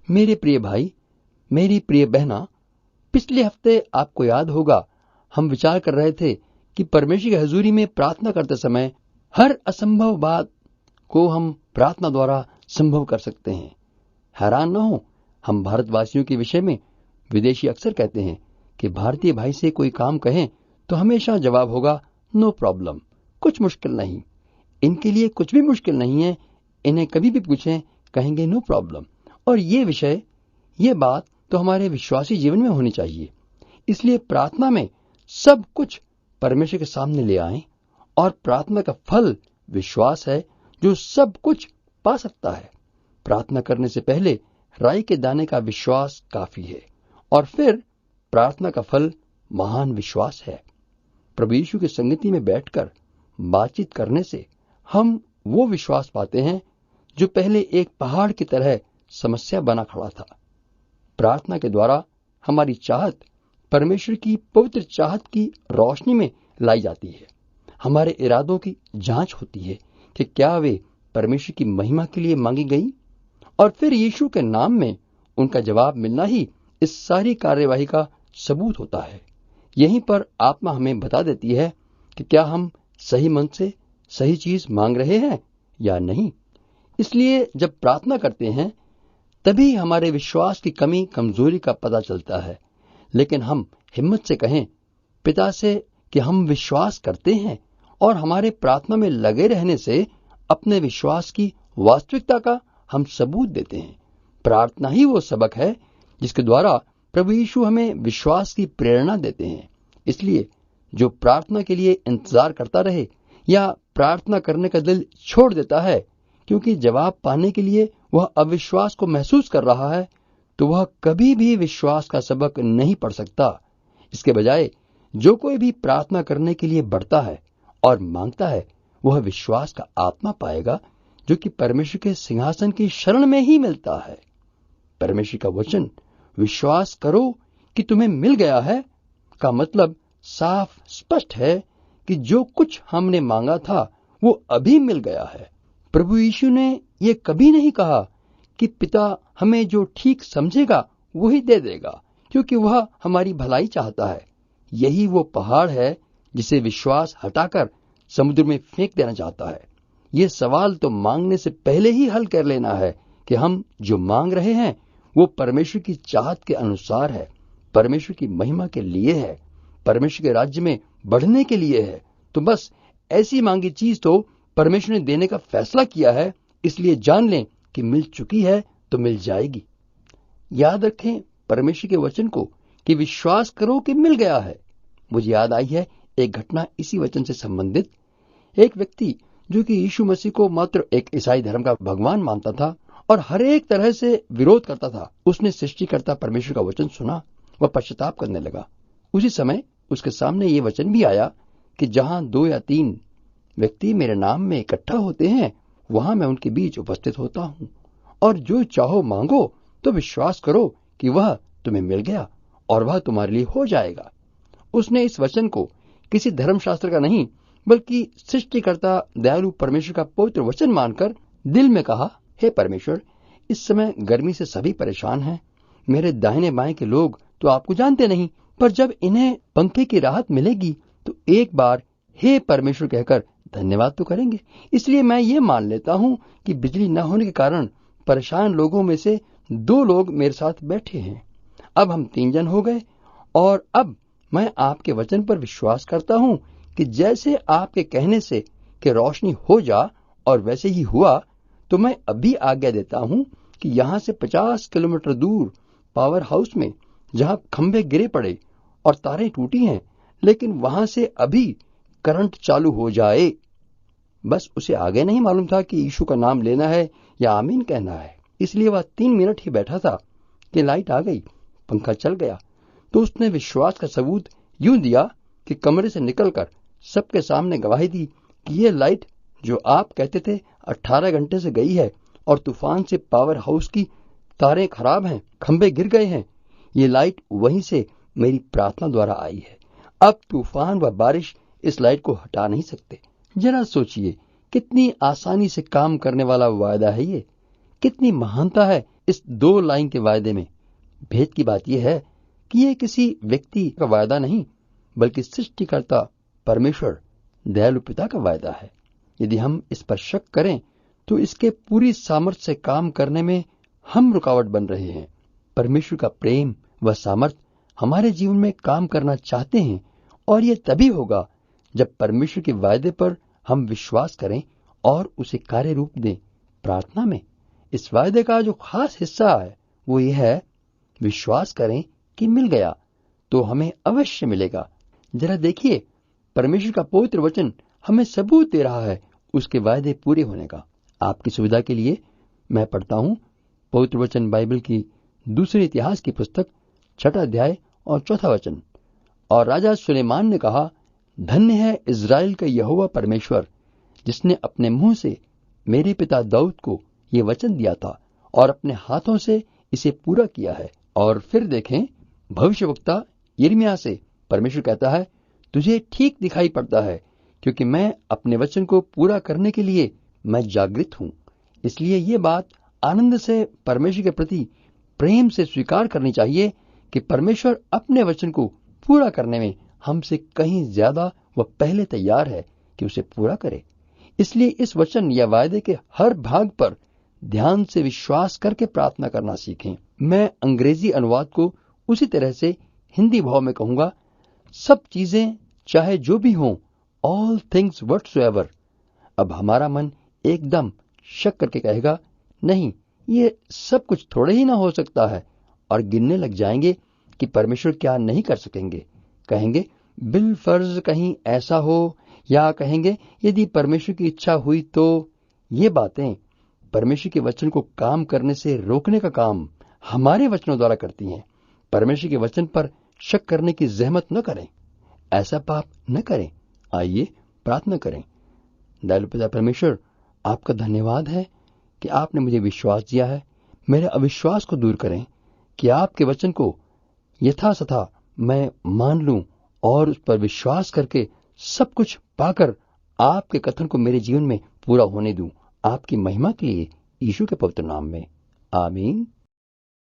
मेरे प्रिय भाई, मेरी प्रिय बहना, पिछले हफ्ते आपको याद होगा हम विचार कर रहे थे कि परमेश्वर की हजूरी में प्रार्थना करते समय हर असंभव बात को हम प्रार्थना द्वारा संभव कर सकते हैं। हैरान न हो, हम भारतवासियों के विषय में विदेशी अक्सर कहते हैं कि भारतीय भाई से कोई काम कहें तो हमेशा जवाब होगा नो प्रॉब्लम, कुछ मुश्किल नहीं। इनके लिए कुछ भी मुश्किल नहीं है, इन्हें कभी भी पूछें कहेंगे नो प्रॉब्लम। और ये विषय, ये बात तो हमारे विश्वासी जीवन में होनी चाहिए। इसलिए प्रार्थना में सब कुछ परमेश्वर के सामने ले आएं, और प्रार्थना का फल विश्वास है जो सब कुछ पा सकता है। प्रार्थना करने से पहले राई के दाने का विश्वास काफी है, और फिर प्रार्थना का फल महान विश्वास है। प्रभु यीशु की संगति में बैठकर बातचीत करने से हम वो विश्वास पाते हैं जो पहले एक पहाड़ की तरह समस्या बना खड़ा था। प्रार्थना के द्वारा हमारी चाहत परमेश्वर की पवित्र चाहत की रोशनी में लाई जाती है। हमारे इरादों की जांच होती है कि क्या वे परमेश्वर की महिमा के लिए मांगी गई, और फिर यीशु के नाम में उनका जवाब मिलना ही इस सारी कार्यवाही का सबूत होता है। यहीं पर आत्मा हमें बता देती है कि क्या हम सही मन से सही चीज मांग रहे हैं या नहीं। इसलिए जब प्रार्थना करते हैं तभी हमारे विश्वास की कमी कमजोरी का पता चलता है। लेकिन हम हिम्मत से कहें पिता से कि हम विश्वास करते हैं, और हमारे प्रार्थना में लगे रहने से अपने विश्वास की वास्तविकता का हम सबूत देते हैं। प्रार्थना ही वो सबक है जिसके द्वारा प्रभु यीशु हमें विश्वास की प्रेरणा देते हैं। इसलिए जो प्रार्थना के लिए इंतजार करता रहे या प्रार्थना करने का दिल छोड़ देता है क्योंकि जवाब पाने के लिए वह अविश्वास को महसूस कर रहा है, तो वह कभी भी विश्वास का सबक नहीं पढ़ सकता। इसके बजाय जो कोई भी प्रार्थना करने के लिए बढ़ता है और मांगता है, वह विश्वास का आत्मा पाएगा जो कि परमेश्वर के सिंहासन की शरण में ही मिलता है। परमेश्वर का वचन विश्वास करो कि तुम्हें मिल गया है का मतलब साफ स्पष्ट है कि जो कुछ हमने मांगा था वो अभी मिल गया है। प्रभु यीशु ने ये कभी नहीं कहा कि पिता हमें जो ठीक समझेगा वही दे देगा, क्योंकि वह हमारी भलाई चाहता है। यही वो पहाड़ है जिसे विश्वास हटाकर समुद्र में फेंक देना चाहता है। ये सवाल तो मांगने से पहले ही हल कर लेना है कि हम जो मांग रहे हैं वो परमेश्वर की चाहत के अनुसार है, परमेश्वर की महिमा के लिए है, परमेश्वर के राज्य में बढ़ने के लिए है। तो बस ऐसी मांगी चीज तो परमेश्वर ने देने का फैसला किया है, इसलिए जान लें कि मिल चुकी है तो मिल जाएगी। याद रखें परमेश्वर के वचन को कि विश्वास करो कि मिल गया है। मुझे याद आई है एक घटना इसी वचन से संबंधित। एक व्यक्ति जो कि यीशु मसीह को मात्र एक ईसाई धर्म का भगवान मानता था और हर एक तरह से विरोध करता था, उसने सृष्टिकर्ता परमेश्वर का वचन सुना, वह पश्चाताप करने लगा। उसी समय उसके सामने ये वचन भी आया कि जहां 2 या 3 व्यक्ति मेरे नाम में इकट्ठा होते हैं, वहां मैं उनके बीच उपस्थित होता हूं। और जो चाहो मांगो तो विश्वास करो कि वह तुम्हें मिल गया और वह तुम्हारे लिए हो जाएगा। उसने इस वचन को किसी धर्मशास्त्र का नहीं बल्कि सृष्टिकर्ता दयालु परमेश्वर का पवित्र वचन मानकर दिल में कहा, हे परमेश्वर, इस समय गर्मी से सभी परेशान हैं। मेरे दाहिने बाएं के लोग तो आपको जानते नहीं, पर जब इन्हें पंखे की राहत मिलेगी तो एक बार हे परमेश्वर कहकर धन्यवाद तो करेंगे। इसलिए मैं ये मान लेता हूँ कि बिजली न होने के कारण परेशान लोगों में से 2 लोग मेरे साथ बैठे हैं। अब हम 3 जन हो गए, और अब मैं आपके वचन पर विश्वास करता हूँ कि जैसे आपके कहने से कि रोशनी हो जा और वैसे ही हुआ, तो मैं अभी आज्ञा देता हूँ कि यहाँ से 50 किलोमीटर दूर पावर हाउस में जहाँ खंभे गिरे पड़े और तारें टूटी हैं, लेकिन वहां से अभी करंट चालू हो जाए। बस उसे आगे नहीं मालूम था कि यीशु का नाम लेना है या आमीन कहना है। इसलिए वह 3 मिनट ही बैठा था कि लाइट आ गई, पंखा चल गया। तो उसने विश्वास का सबूत यूं दिया कि कमरे से निकलकर सबके सामने गवाही दी कि ये लाइट जो आप कहते थे 18 घंटे से गई है और तूफान से पावर हाउस की तारें खराब हैं, खंभे गिर गए हैं, ये लाइट वहीं से मेरी प्रार्थना द्वारा आई है। अब तूफान व बारिश इस लाइट को हटा नहीं सकते। जरा सोचिए कितनी आसानी से काम करने वाला वायदा है ये, कितनी महानता है इस 2 लाइन के वायदे में। भेद की बात यह है कि यह किसी व्यक्ति का वायदा नहीं, बल्कि सृष्टिकर्ता परमेश्वर दयालु पिता का वायदा है। यदि हम इस पर शक करें तो इसके पूरी सामर्थ्य से काम करने में हम रुकावट बन रहे हैं। परमेश्वर का प्रेम व सामर्थ्य हमारे जीवन में काम करना चाहते हैं, और यह तभी होगा जब परमेश्वर के वायदे पर हम विश्वास करें और उसे कार्य रूप दें प्रार्थना में। इस वायदे का जो खास हिस्सा है वो यह है, विश्वास करें कि मिल गया तो हमें अवश्य मिलेगा। जरा देखिए, परमेश्वर का पवित्र वचन हमें सबूत दे रहा है उसके वायदे पूरे होने का। आपकी सुविधा के लिए मैं पढ़ता हूं पवित्र वचन बाइबल की दूसरे इतिहास की पुस्तक 6 अध्याय और 4 वचन। और राजा सुलेमान ने कहा, धन्य है इज़राइल का यहोवा परमेश्वर, जिसने अपने मुंह से मेरे पिता दाऊद को ये वचन दिया था और अपने हाथों से इसे पूरा किया है। और फिर देखें, भविष्यवक्ता यिर्मयाह से परमेश्वर कहता है, तुझे ठीक दिखाई पड़ता है, क्योंकि मैं अपने वचन को पूरा करने के लिए मैं जागृत हूं। इसलिए ये बात आनंद से परमेश्वर के प्रति प्रेम से स्वीकार करनी चाहिए कि परमेश्वर अपने वचन को पूरा करने में हमसे कहीं ज्यादा व पहले तैयार है कि उसे पूरा करे। इसलिए इस वचन या वायदे के हर भाग पर ध्यान से विश्वास करके प्रार्थना करना सीखें। मैं अंग्रेजी अनुवाद को उसी तरह से हिंदी भाव में कहूंगा, सब चीजें चाहे जो भी हों, ऑल थिंग्स व्हाटसोएवर। अब हमारा मन एकदम शक करके कहेगा, नहीं, ये सब कुछ थोड़े ही ना हो सकता है, और गिनने लग जाएंगे कि परमेश्वर क्या नहीं कर सकेंगे। कहेंगे बिल फर्ज कहीं ऐसा हो, या कहेंगे यदि परमेश्वर की इच्छा हुई तो। ये बातें परमेश्वर के वचन को काम करने से रोकने का काम हमारे वचनों द्वारा करती हैं। परमेश्वर के वचन पर शक करने की जहमत न करें, ऐसा पाप न करें। आइए प्रार्थना करें। दयालु पिता परमेश्वर, आपका धन्यवाद है कि आपने मुझे विश्वास दिया है। मेरे अविश्वास को दूर करें कि आपके वचन को यथासथा मैं मान लूं और उस पर विश्वास करके सब कुछ पाकर आपके कथन को मेरे जीवन में पूरा होने दूं। आपकी महिमा के लिए यीशु के पवित्र नाम में, आमीन।